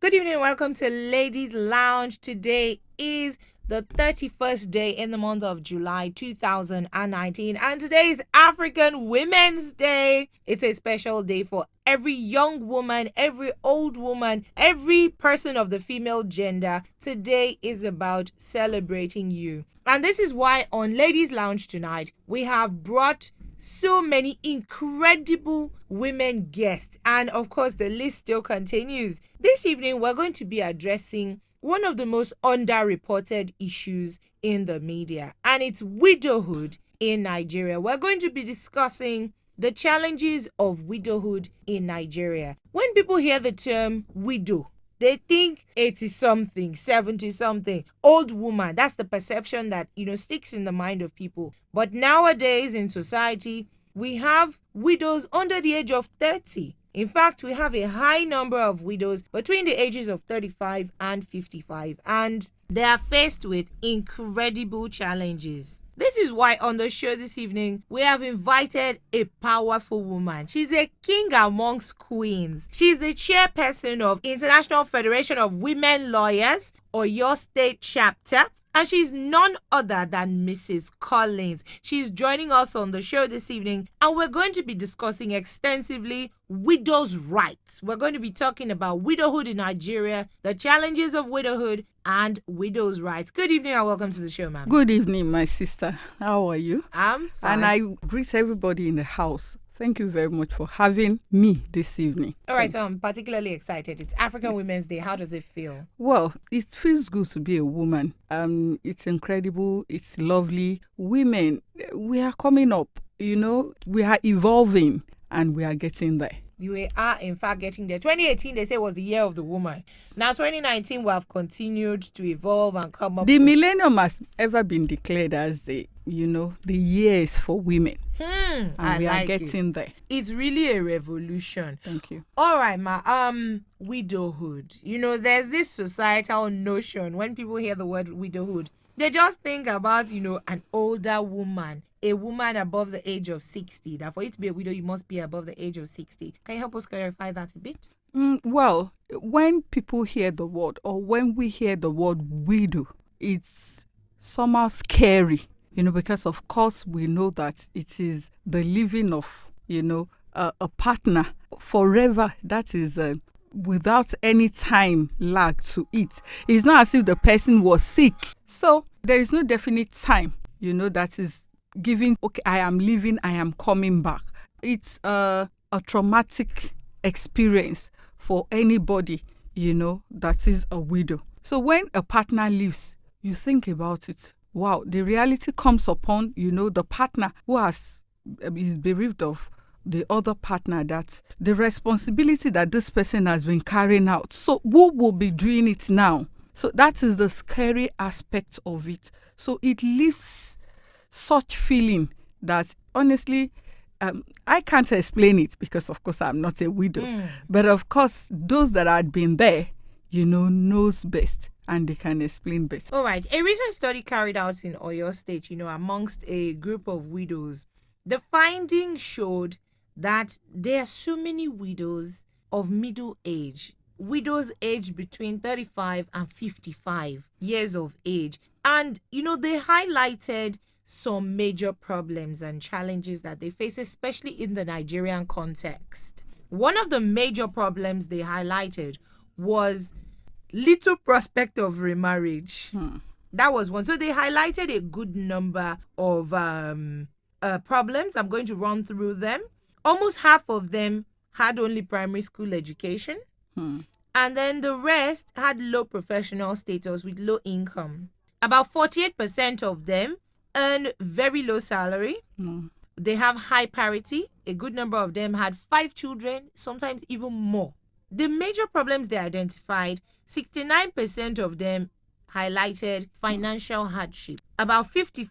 Good evening and welcome to Ladies Lounge. Today is the 31st day in the month of July 2019, and today is African Women's Day. It's a special day for every young woman, every old woman, every person of the female gender. Today is about celebrating you. And this is why on Ladies Lounge tonight, we have brought so many incredible women guests, and of course the list still continues. This evening we're going to be addressing one of the most underreported issues in the media, and it's widowhood in Nigeria. We're going to be discussing the challenges of widowhood in Nigeria. When people hear the term widow, they think 80 something, 70 something, old woman. That's the perception that, sticks in the mind of people. But nowadays in society, we have widows under the age of 30. In fact, we have a high number of widows between the ages of 35 and 55, and they are faced with incredible challenges. This is why on the show this evening, we have invited a powerful woman. She's a king amongst queens. She's the chairperson of International Federation of Women Lawyers, or your state chapter. And she's none other than Mrs. Collins. She's joining us on the show this evening, and we're going to be discussing extensively widows' rights. We're going to be talking about widowhood in Nigeria, the challenges of widowhood, and widows' rights. Good evening and welcome to the show, ma'am. Good evening, my sister. How are you? I'm fine. And I greet everybody in the house. Thank you very much for having me this evening. All right, so I'm particularly excited. It's African Women's Day. How does it feel? Well, it feels good to be a woman. It's incredible. It's lovely. Women, we are coming up. We are evolving and we are getting there. You are, in fact, getting there. 2018, they say, was the year of the woman. Now, 2019, we have continued to evolve and come up. The millennium has ever been declared as the years for women. And we are getting there. It's really a revolution. Thank you. All right, ma. Widowhood. There's this societal notion when people hear the word widowhood, they just think about, an older woman, a woman above the age of 60. That for you to be a widow, you must be above the age of 60. Can you help us clarify that a bit? Well, when people hear the word, or when we hear the word widow, it's somehow scary, because of course we know that it is the living of, a partner forever. That is without any time lag to it. It's not as if the person was sick. So there is no definite time, that is giving, okay, I am leaving, I am coming back. It's a traumatic experience for anybody, that is a widow. So when a partner leaves, you think about it. Wow, the reality comes upon, the partner who is bereaved of the other partner, that the responsibility that this person has been carrying out. So who will be doing it now? So that is the scary aspect of it. So it leaves such feeling that honestly, I can't explain it because of course I'm not a widow. But of course, those that had been there, knows best. And they can explain best. All right. A recent study carried out in Oyo State, amongst a group of widows, the findings showed that there are so many widows of middle age, widows aged between 35 and 55 years of age. And, they highlighted some major problems and challenges that they face, especially in the Nigerian context. One of the major problems they highlighted was little prospect of remarriage. That was one. So they highlighted a good number of problems. I'm going to run through them. Almost half of them had only primary school education. And then the rest had low professional status with low income. About 48% of them earn very low salary. They have high parity. A good number of them had 5 children, sometimes even more. The major problems they identified, 69% of them highlighted financial hardship. About 55%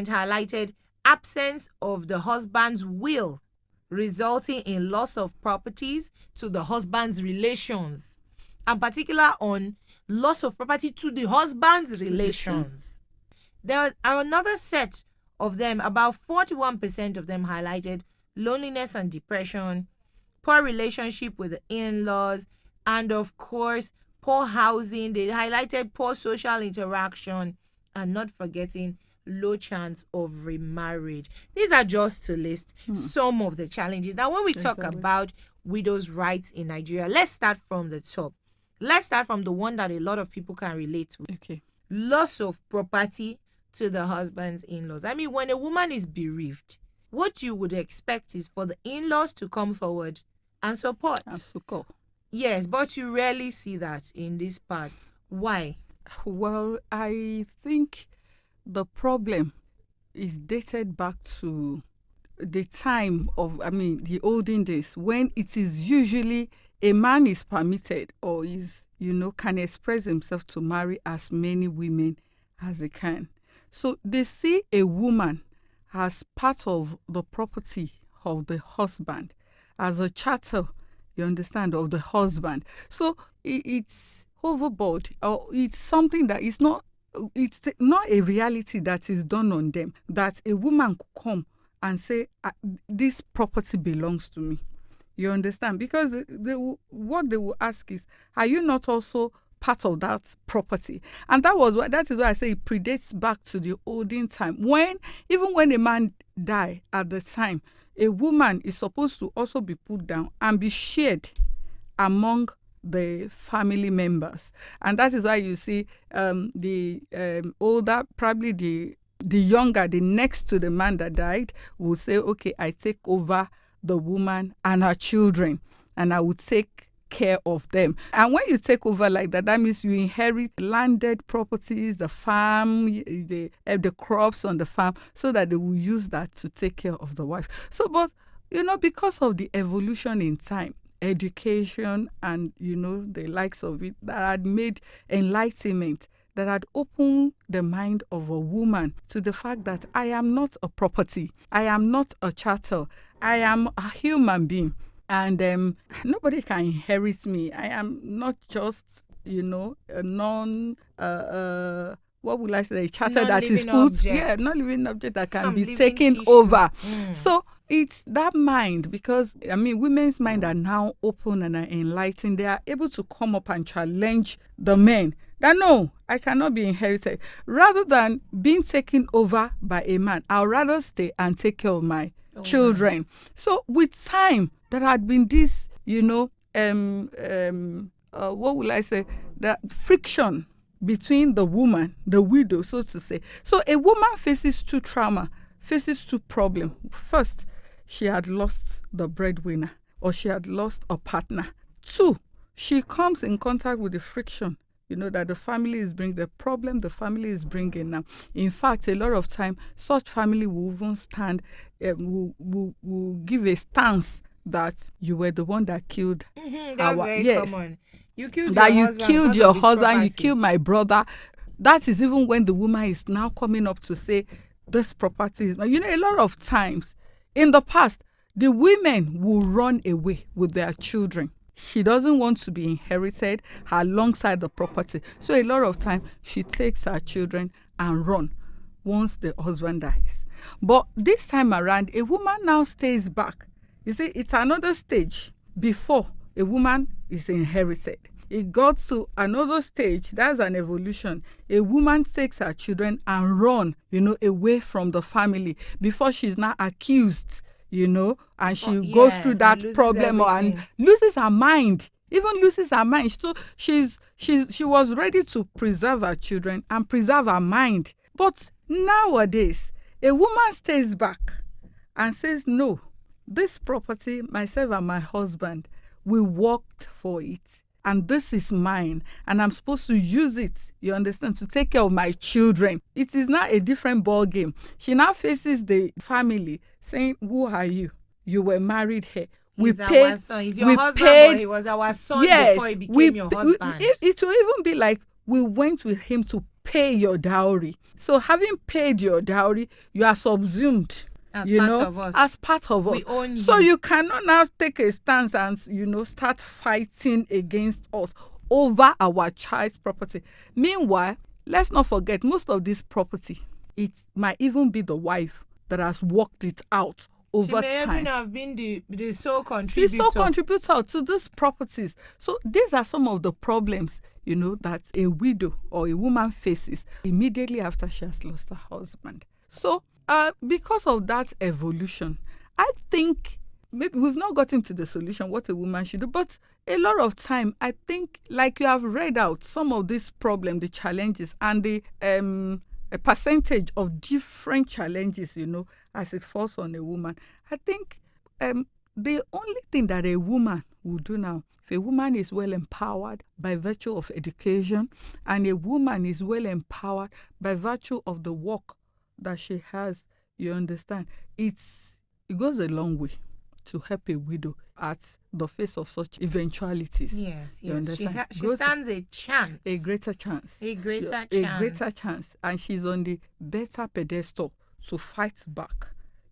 highlighted absence of the husband's will, resulting in loss of properties to the husband's relations, and particular on loss of property to the husband's relations. There was another set of them, about 41% of them highlighted loneliness and depression, poor relationship with the in-laws, and of course, poor housing. They highlighted poor social interaction, and not forgetting low chance of remarriage. These are just to list some of the challenges. Now, when we talk Exactly. about widows' rights in Nigeria, let's start from the top. Let's start from the one that a lot of people can relate with. Okay. Loss of property to the husband's in-laws. I mean, when a woman is bereaved, what you would expect is for the in-laws to come forward and support. And Suko. Yes, but you rarely see that in this part. Why? Well, I think the problem is dated back to the time of, the olden days, when it is usually a man is permitted or is, can express himself to marry as many women as he can. So they see a woman as part of the property of the husband, as a chattel, you understand, of the husband. So it's overboard, or it's something that is not, it's not a reality that is done on them, that a woman could come and say, this property belongs to me. You understand? Because what they will ask is, are you not also part of that property? And that is why I say it predates back to the olden time, when even when a man died at the time, a woman is supposed to also be put down and be shared among the family members. And that is why you see the older, probably the younger, the next to the man that died, will say, okay, I take over the woman and her children, and I will take care of them. And when you take over like that, that means you inherit landed properties, the farm, the crops on the farm, so that they will use that to take care of the wife. So, but, because of the evolution in time, education and, the likes of it, that had made enlightenment, that had opened the mind of a woman to the fact that I am not a property, I am not a chattel, I am a human being, and nobody can inherit me. I am not just, a non, what would I say, a chattel that is put, not living object that can be taken over. So it's that mind, because women's mind are now open and are enlightened. They are able to come up and challenge the men that no, I cannot be inherited. Rather than being taken over by a man, I'll rather stay and take care of my children. So with time, there had been this, what will I say, that friction between the woman, the widow, so to say. So a woman faces two trauma, faces two problems. First, she had lost the breadwinner, or she had lost a partner. Two, she comes in contact with the friction, that the family is bringing, the problem the family is bringing now. In fact, a lot of time, such family will even stand, will give a stance that you were the one that killed that's very common. You killed that your you husband, killed your husband, property. you killed my brother. That is even when the woman is now coming up to say, this property is, a lot of times in the past, the women will run away with their children. She doesn't want to be inherited alongside the property. So a lot of time, she takes her children and run once the husband dies. But this time around, a woman now stays back. You see, it's another stage before a woman is inherited. It got to another stage, that's an evolution. A woman takes her children and run, away from the family before she's now accused, and she goes through that problem and loses her mind, even loses her mind. So she was ready to preserve her children and preserve her mind. But nowadays, a woman stays back and says, no, this property, myself and my husband, we worked for it. And this is mine, and I'm supposed to use it, you understand, to take care of my children. It is now a different ball game. She now faces the family saying, who are you? You were married here. He's our son. He's your husband, but he was our son before he became your husband. It will even be like, we went with him to pay your dowry. So having paid your dowry, you are subsumed. As part of us. We own you. So you cannot now take a stance and, start fighting against us over our child's property. Meanwhile, let's not forget, most of this property, it might even be the wife that has worked it out over She may time. even have been the sole She's contributor. so contributor to these properties. So these are some of the problems, that a widow or a woman faces immediately after she has lost her husband. So because of that evolution, I think maybe we've not gotten to the solution, what a woman should do, but a lot of time, I think, like you have read out some of these problems, the challenges, and the a percentage of different challenges, as it falls on a woman. I think the only thing that a woman will do now, if a woman is well empowered by virtue of education, and a woman is well empowered by virtue of the work that she has, you understand, it goes a long way to help a widow at the face of such eventualities. Yes. You understand? She stands a chance. A greater chance. A greater chance. A greater chance. And she's on the better pedestal to fight back,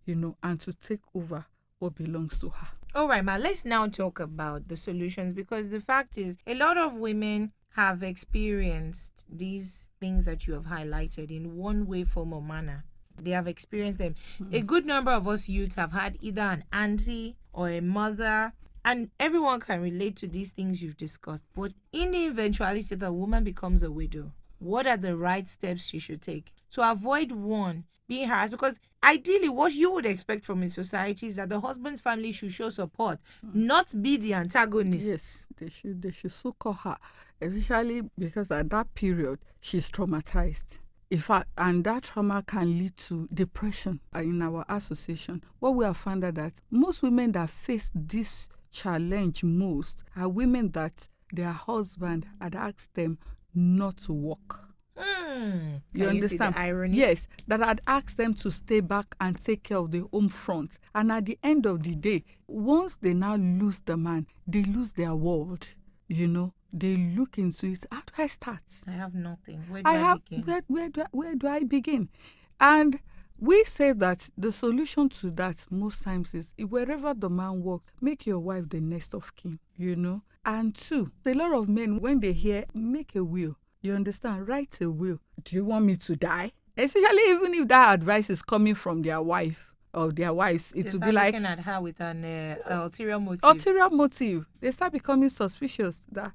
and to take over what belongs to her. All right, ma, let's now talk about the solutions, because the fact is a lot of women have experienced these things that you have highlighted in one way, form, or manner. They have experienced them. A good number of us youths have had either an auntie or a mother, and everyone can relate to these things you've discussed. But in the eventuality that a woman becomes a widow, what are the right steps she should take to avoid, one, being harassed? Because ideally what you would expect from a society is that the husband's family should show support, not be the antagonist. Yes, they should succor her, especially because at that period she's traumatized. In fact, and that trauma can lead to depression. In our association, what we have found out that most women that face this challenge most are women that their husband had asked them not to work. You understand? See the irony? Yes, that had asked them to stay back and take care of the home front. And at the end of the day, once they now lose the man, they lose their world. They look into it. How do I start? I have nothing. Where do I begin? Where do I begin? And we say that the solution to that most times is wherever the man works, make your wife the next of kin, And two, a lot of men, when they hear, make a will, you understand, write a will. Do you want me to die? Especially even if that advice is coming from their wife or their wives, it will be like looking at her with an ulterior motive. Ulterior motive. They start becoming suspicious that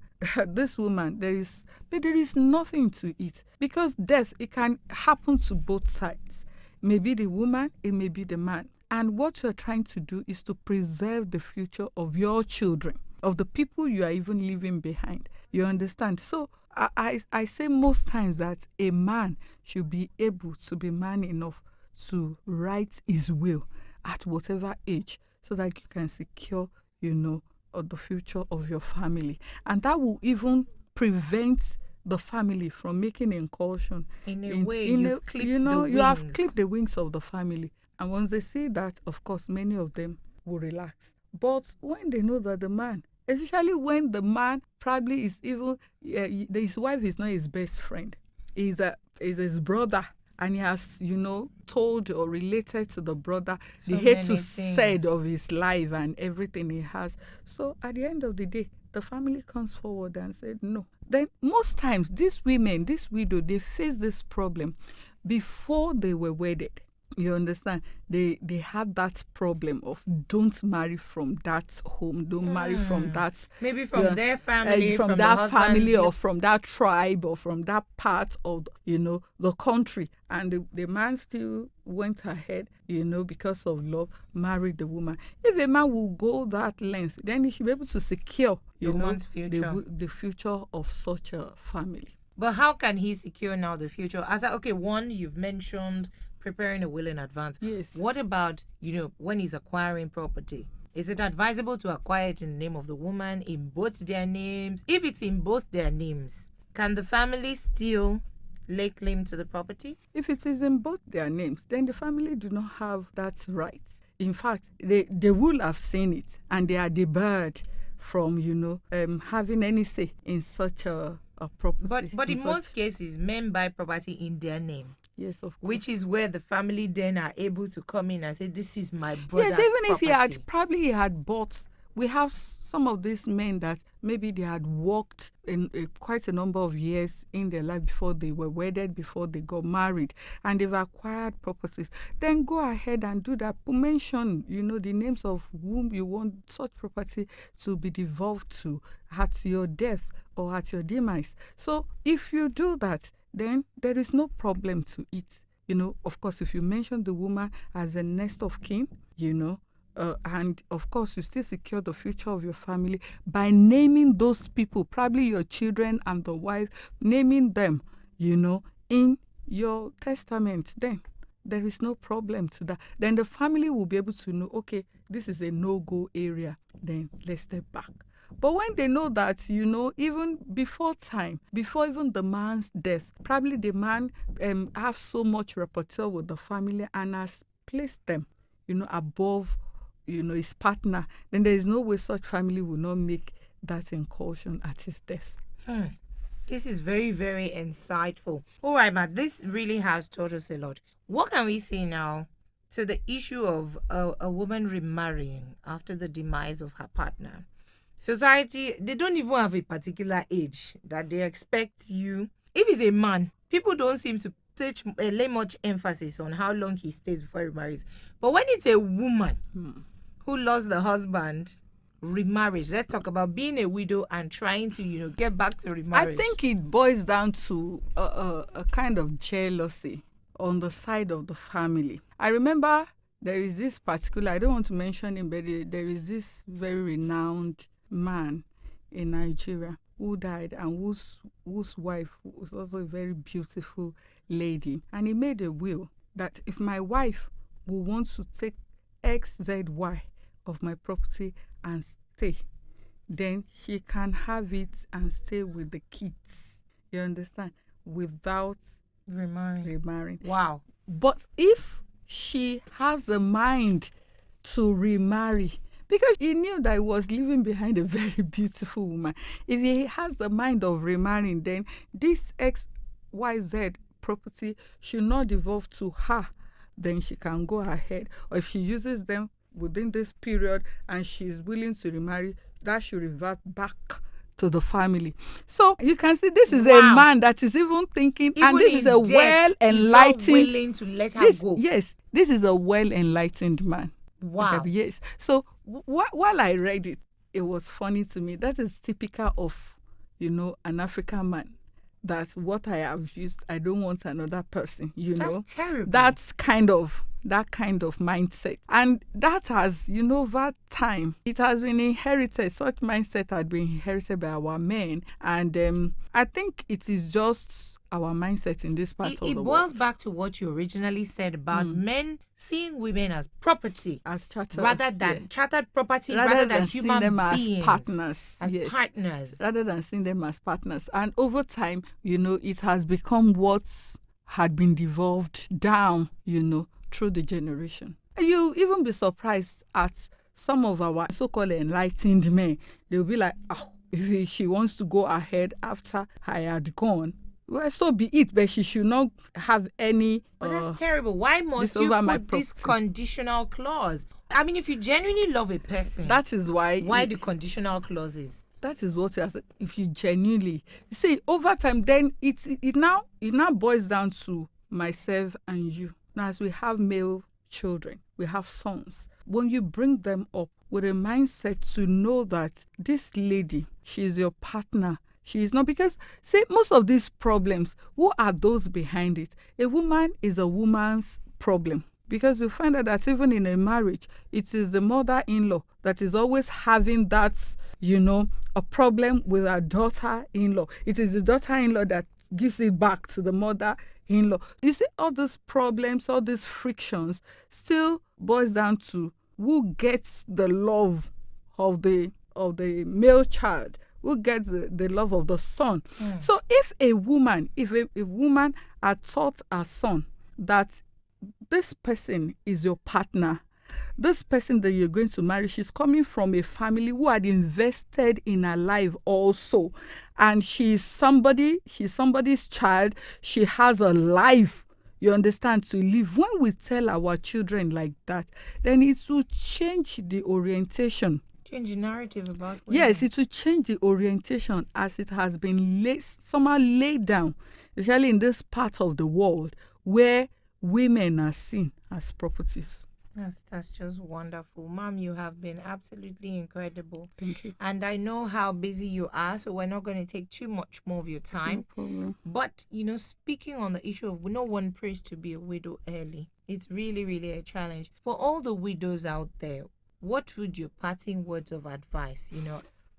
this woman, there is nothing to it, because death, it can happen to both sides. Maybe the woman, it may be the man. And what you're trying to do is to preserve the future of your children, of the people you are even leaving behind. You understand? So I say most times that a man should be able to be man enough to write his will at whatever age, so that you can secure, the future of your family. And that will even prevent the family from making incursion. In a way, you've clipped the wings. You have clipped the wings of the family. And once they see that, of course, many of them will relax. But when they know that the man, especially when the man probably is even, his wife is not his best friend, is his brother, and he has, told or related to the brother the hate to said of his life and everything he has. So at the end of the day, the family comes forward and said no. Then most times, these women, this widow, they face this problem before they were wedded. You understand? They had that problem of don't marry from that home, don't marry from that. Maybe from their family, from that family, or from that tribe, or from that part of, the country. And the man still went ahead, because of love, married the woman. If a man will go that length, then he should be able to secure, the woman's future. The future of such a family. But how can he secure now the future? One, you've mentioned preparing a will in advance. Yes. What about, when he's acquiring property? Is it advisable to acquire it in the name of the woman, in both their names? If it's in both their names, can the family still lay claim to the property? If it is in both their names, then the family do not have that right. In fact, they will have seen it, and they are debarred from, having any say in such a property. But in most cases, men buy property in their name. Yes, of course. Which is where the family then are able to come in and say, this is my brother's Yes, even property. if he had bought we have some of these men that maybe they had worked in quite a number of years in their life before they were wedded, before they got married, and they've acquired properties. Then go ahead and do that. Mention, the names of whom you want such property to be devolved to at your death or at your demise. So if you do that, then there is no problem to it. Of course, if you mention the woman as a next of kin, and of course, you still secure the future of your family by naming those people, probably your children and the wife, naming them, in your testament. Then there is no problem to that. Then the family will be able to know, okay, this is a no-go area. Then let's step back. But when they know that, even before time, before even the man's death, probably the man have so much rapport with the family and has placed them, above his partner, then there is no way such family will not make that incursion at his death. This is very, very insightful. All right, Matt, this really has taught us a lot. What can we say now to the issue of a woman remarrying after the demise of her partner? Society, they don't even have a particular age that they expect you. If it's a man, people don't seem to lay much emphasis on how long he stays before he marries. But when it's a woman who lost the husband, remarriage, let's talk about being a widow and trying to, get back to remarriage. I think it boils down to a kind of jealousy on the side of the family. I remember there is this particular, I don't want to mention him, but there is this very renowned man in Nigeria who died and whose wife was also a very beautiful lady. And he made a will that if my wife will want to take XZY of my property and stay, then she can have it and stay with the kids. You understand? Without remarrying. Wow. But if she has the mind to remarry, because he knew that he was leaving behind a very beautiful woman, if he has the mind of remarrying, then this XYZ property should not devolve to her. Then she can go ahead. Or if she uses them within this period and she's willing to remarry, that should revert back to the family. So you can see this is a man that is even thinking, even and this is a well-enlightened. He's not willing to let her go. Yes, this is a well-enlightened man. Wow. Okay, yes. So while I read it, it was funny to me. That is typical of, an African man. That's what I have used. I don't want another person, That's terrible. That's that kind of mindset. And that has, over time, it has been inherited. Such mindset had been inherited by our men. And I think it is just our mindset in this part of the world. It boils back to what you originally said about men seeing women as property, as chartered, rather than chartered property, rather than human seeing them beings, as partners, partners, rather than seeing them as partners. And over time, it has become what had been devolved down, through the generation. You even be surprised at some of our so-called enlightened men. They'll be like, if she wants to go ahead after I had gone, well, so be it, but she should not have any. But that's terrible. Why must you put this conditional clause? I mean, if you genuinely love a person, that is why. Why the conditional clauses? That is what if you genuinely see over time, then it now boils down to myself and you. Now, as we have male children, we have sons. When you bring them up with a mindset to know that this lady, she is your partner. She is not, because, see, most of these problems, who are those behind it? A woman is a woman's problem. Because you find out that even in a marriage, it is the mother-in-law that is always having that, a problem with her daughter-in-law. It is the daughter-in-law that gives it back to the mother-in-law. You see, all these problems, all these frictions still boils down to who gets the love of the male child, who gets the love of the son. So if a woman had taught her son that this person is your partner, this person that you're going to marry, she's coming from a family who had invested in her life also, and she's somebody's child, she has a life, you understand, to live. When we tell our children like that, then it will change the orientation Change the narrative about women. Yes, it will change the orientation as it has been somehow laid down, especially in this part of the world where women are seen as properties. That's just wonderful. Mom, you have been absolutely incredible. Thank you. And I know how busy you are, so we're not going to take too much more of your time. No problem. But, speaking on the issue of no one prays to be a widow early, it's really, really a challenge. For all the widows out there, what would your parting words of advice,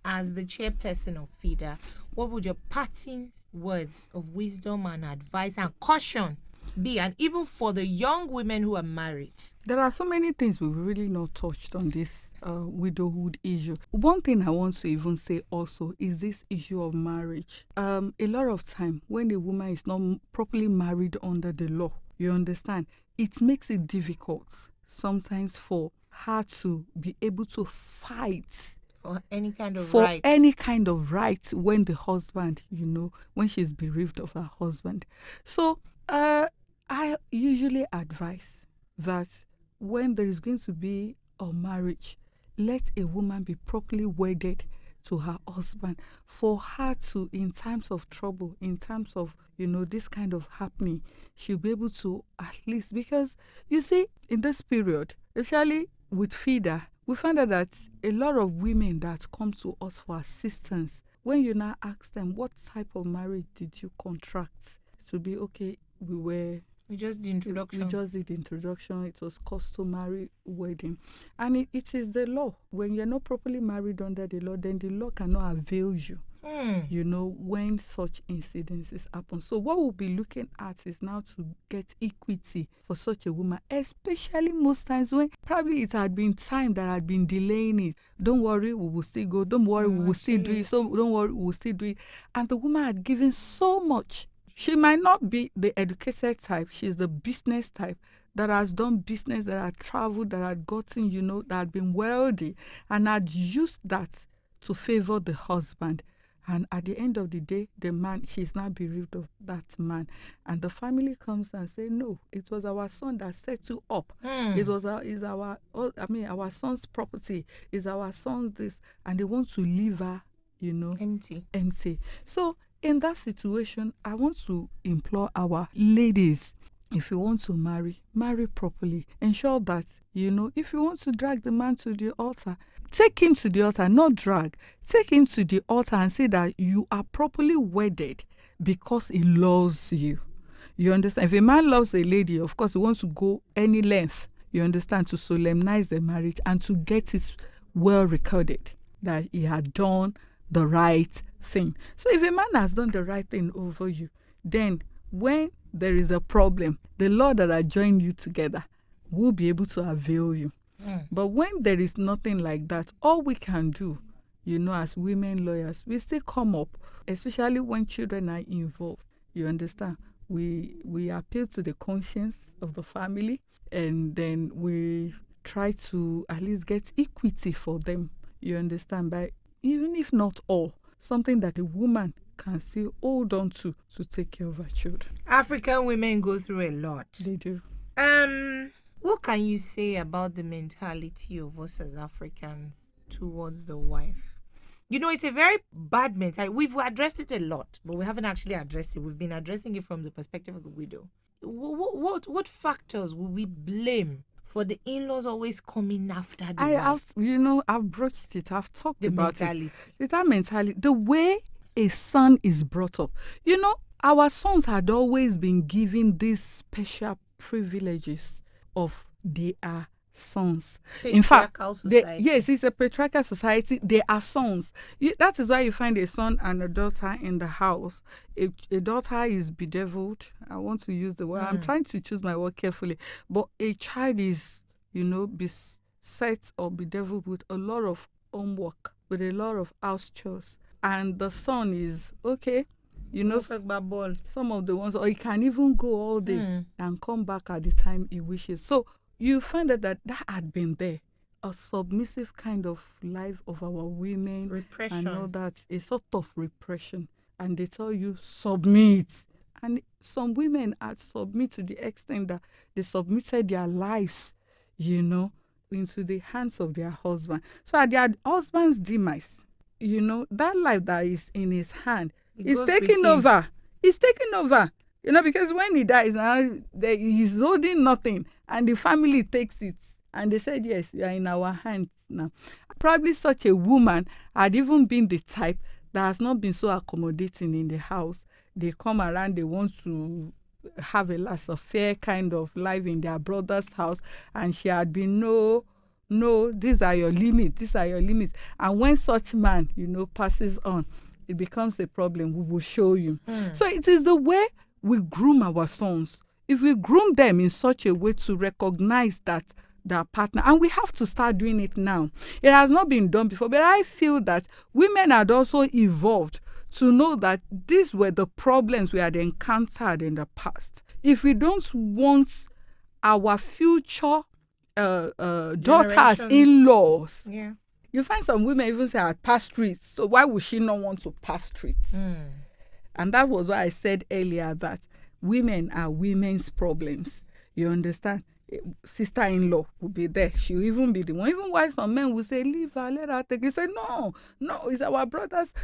as the chairperson of FIDA, what would your parting words of wisdom and advice and caution be, and even for the young women who are married? There are so many things we've really not touched on this widowhood issue. One thing I want to even say also is this issue of marriage. A lot of time when a woman is not properly married under the law, you understand, it makes it difficult sometimes for her to be able to fight for any kind of for rights. any kind of right when the husband, when she's bereaved of her husband. So I usually advise that when there is going to be a marriage, let a woman be properly wedded to her husband for her to, in times of trouble, in times of, this kind of happening, she'll be able to at least, because you see, in this period, especially with FIDA, we find out that a lot of women that come to us for assistance, when you now ask them, what type of marriage did you contract? To be okay, we just did introduction. We just did introduction. It was customary wedding. And it is the law. When you're not properly married under the law, then the law cannot avail you, when such incidences happen. So what we'll be looking at is now to get equity for such a woman, especially most times when probably it had been time that had been delaying it. Don't worry, we will still go. Don't worry, we will still do it. So don't worry, we will still do it. And the woman had given so much. She might not be the educated type. She's the business type that has done business, that had traveled, that had gotten, that had been wealthy, and had used that to favor the husband. And at the end of the day, the man, she's now bereaved of that man. And the family comes and say, no, it was our son that set you up. It was our son's property. It's our son's this. And they want to leave her, empty. So in that situation, I want to implore our ladies, if you want to marry properly. Ensure that, if you want to drag the man to the altar, take him to the altar, not drag. Take him to the altar and say that you are properly wedded because he loves you. You understand? If a man loves a lady, of course, he wants to go any length, you understand, to solemnize the marriage and to get it well recorded that he had done the right thing. So if a man has done the right thing over you, then when there is a problem, the law that has joined you together will be able to avail you. But when there is nothing like that, all we can do, as women lawyers, we still come up, especially when children are involved. You understand? We appeal to the conscience of the family, and then we try to at least get equity for them. You understand? By even if not all, something that a woman can still hold on to take care of her children. African women go through a lot. They do. What can you say about the mentality of us as Africans towards the wife? It's a very bad mentality. We've addressed it a lot, but we haven't actually addressed it. We've been addressing it from the perspective of the widow. What factors will we blame for the in-laws always coming after the wife? I've broached it. I've talked The about mentality. it. That mentality. The way a son is brought up. Our sons had always been given these special privileges of they are sons. In fact, yes, it's a patriarchal society. They are sons. That is why you find a son and a daughter in the house. A daughter is bedeviled. I want to use the word. I'm trying to choose my word carefully. But a child is, beset or bedeviled with a lot of homework, with a lot of house chores. And the son is, okay, some of the ones, or he can even go all day and come back at the time he wishes. So you find that had been there, a submissive kind of life of our women. Repression. And all that, a sort of repression. And they tell you, submit. And some women had submit to the extent that they submitted their lives, into the hands of their husband. So at their husband's demise, that life that is in his hand is taking over. He's taking over. Because when he dies, he's holding nothing, and the family takes it. And they said, yes, you are in our hands now. Probably such a woman had even been the type that has not been so accommodating in the house. They come around, they want to have a laissez-faire kind of life in their brother's house, and she had been, no, these are your limits, And when such man, passes on, it becomes a problem. We will show you. So it is the way we groom our sons. If we groom them in such a way to recognize that their partner, and we have to start doing it now. It has not been done before, but I feel that women had also evolved to know that these were the problems we had encountered in the past. If we don't want our future daughters-in-laws, you find some women even say, I pass streets, so why would she not want to pass streets? And that was why I said earlier that women are women's problems. You understand? Sister-in-law will be there. She'll even be the one. Even while some men will say, leave her, let her take it. Say, no, it's our brothers.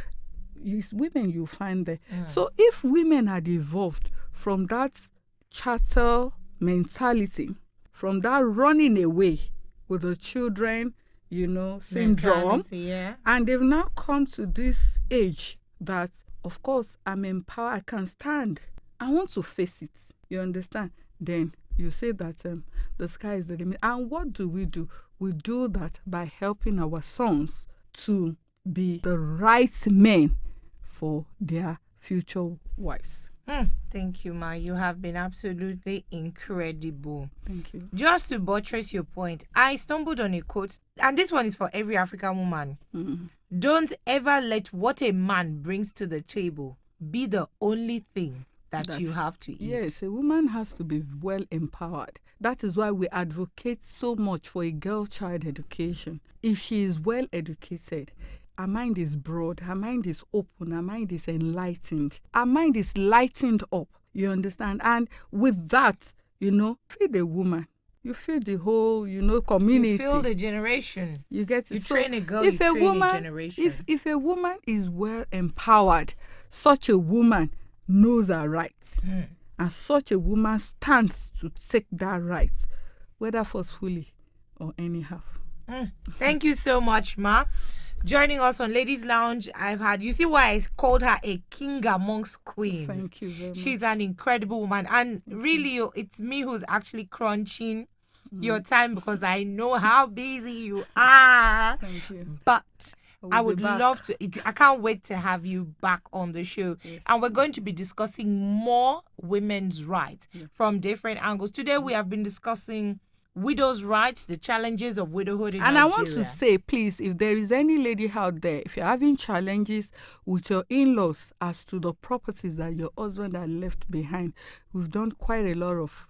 It's women you find there. So if women had evolved from that chattel mentality, from that running away with the children, syndrome, and they've now come to this age that, of course, I'm empowered, I can stand. I want to face it. You understand? Then you say that the sky is the limit. And what do? We do that by helping our sons to be the right men for their future wives. Thank you, Ma. You have been absolutely incredible. Thank you. Just to buttress your point, I stumbled on a quote, and this one is for every African woman. Don't ever let what a man brings to the table be the only thing that you have to eat. Yes, a woman has to be well empowered. That is why we advocate so much for a girl child education. If she is well educated, her mind is broad, her mind is open, her mind is enlightened, her mind is lightened up. You understand? And with that, feed a woman. You feed the whole, community. You feel the generation. You get it. You train a girl, you train a generation. If a woman is well empowered, such a woman knows her rights. And such a woman stands to take that right, whether forcefully or anyhow. Thank you so much, Ma. Joining us on Ladies Lounge, you see why I called her a king amongst queens. Thank you very much. She's an incredible woman. And really, it's me who's actually crunching your time because I know how busy you are. Thank you. But I would love to. I can't wait to have you back on the show. Yes. And we're going to be discussing more women's rights from different angles. Today, we have been discussing widows' rights, the challenges of widowhood in Nigeria. And I want to say, please, if there is any lady out there, if you're having challenges with your in-laws as to the properties that your husband had left behind, we've done quite a lot of,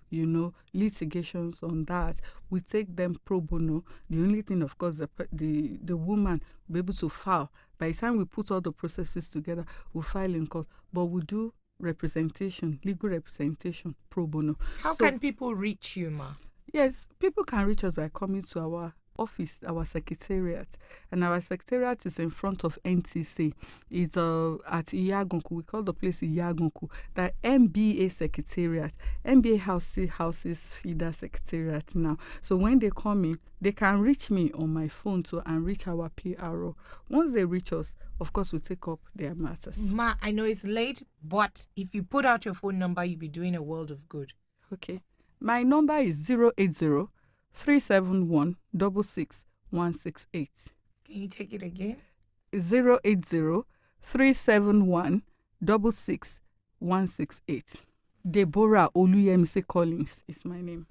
litigations on that. We take them pro bono. The only thing, of course, the woman will be able to file. By the time we put all the processes together, we'll file in court. But we do representation, legal representation pro bono. How can people reach you, Ma? Yes, people can reach us by coming to our office, our secretariat. And our secretariat is in front of NTC. It's at Iyagonku. We call the place Iyagonku. The MBA secretariat. MBA houses FIDA secretariat now. So when they come in, they can reach me on my phone and reach our PRO. Once they reach us, of course, we take up their matters. Ma, I know it's late, but if you put out your phone number, you'll be doing a world of good. Okay. My number is 080-371-66168. Can you take it again? 080-371-66168. Deborah Oluyemisi Collins is my name.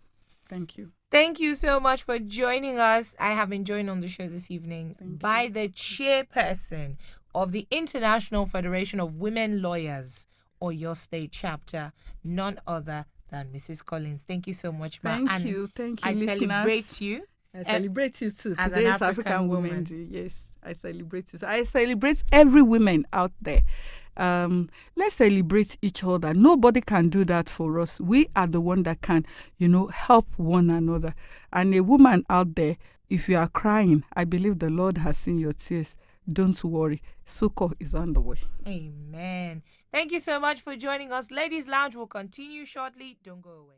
Thank you. Thank you so much for joining us. I have been joined on the show this evening by the chairperson of the International Federation of Women Lawyers, or your state chapter, none other than Mrs. Collins. Thank you so much, Ma. Thank you. Thank you, I listeners. celebrate you. I celebrate you too. As Today an is African woman. Women's Day. Yes, I celebrate you. So I celebrate every woman out there. Let's celebrate each other. Nobody can do that for us. We are the one that can, help one another. And a woman out there, if you are crying, I believe the Lord has seen your tears. Don't worry. Succor is on the way. Amen. Thank you so much for joining us. Ladies Lounge will continue shortly. Don't go away.